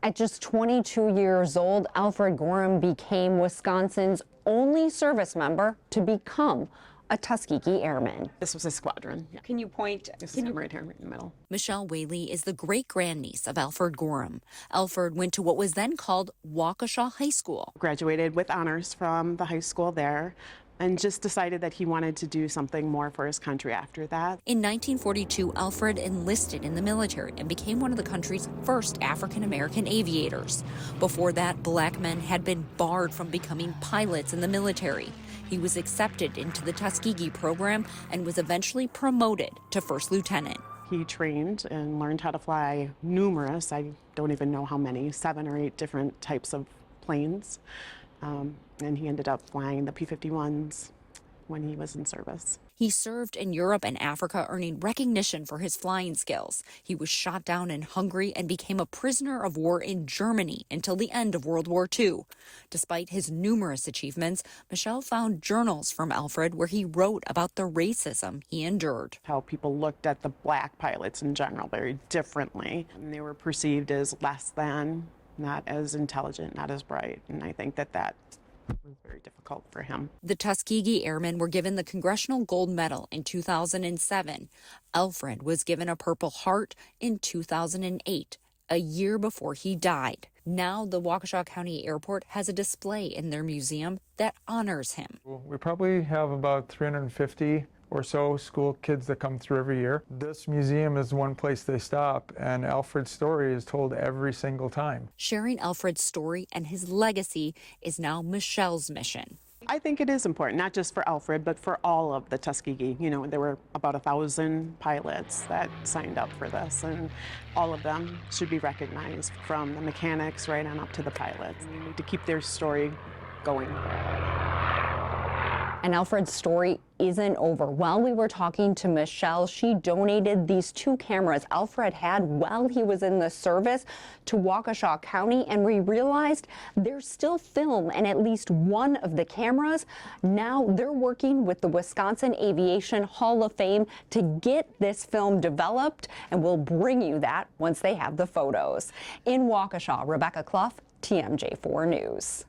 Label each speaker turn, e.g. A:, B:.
A: At just 22 years old, Alfred Gorham became Wisconsin's only service member to become a Tuskegee Airman.
B: This was a squadron. Yeah.
C: Can you point?
B: This is him right here, right in the middle.
D: Michelle Whaley is the great-grandniece of Alfred Gorham. Alfred went to what was then called Waukesha High School.
B: Graduated with honors from the high school there, and just decided that he wanted to do something more for his country after that.
D: In 1942, Alfred enlisted in the military and became one of the country's first African-American aviators. Before that, black men had been barred from becoming pilots in the military. He was accepted into the Tuskegee program and was eventually promoted to first lieutenant.
B: He trained and learned how to fly numerous, I don't even know how many, 7 or 8 different types of planes. And he ended up flying the P-51s when he was in service.
D: He served in Europe and Africa, earning recognition for his flying skills. He was shot down in Hungary and became a prisoner of war in Germany until the end of World War II. Despite his numerous achievements, Michelle found journals from Alfred where he wrote about the racism he endured.
B: How people looked at the black pilots in general very differently. And they were perceived as less than, not as intelligent, not as bright. And I think that was very difficult for him.
D: The Tuskegee Airmen were given the Congressional Gold Medal in 2007. Alfred was given a Purple Heart in 2008, a year before he died. Now the Waukesha County Airport has a display in their museum that honors him.
E: We probably have about 350 or so school kids that come through every year. This museum is one place they stop, and Alfred's story is told every single time.
D: Sharing Alfred's story and his legacy is now Michelle's mission.
B: I think it is important, not just for Alfred, but for all of the Tuskegee. You know, there were about 1,000 pilots that signed up for this, and all of them should be recognized, from the mechanics right on up to the pilots. We need to keep their story going.
A: And Alfred's story isn't over. While we were talking to Michelle, she donated these 2 cameras Alfred had while he was in the service to Waukesha County, and we realized there's still film in at least one of the cameras. Now they're working with the Wisconsin Aviation Hall of Fame to get this film developed, and we'll bring you that once they have the photos. In Waukesha, Rebecca Clough, TMJ4 News.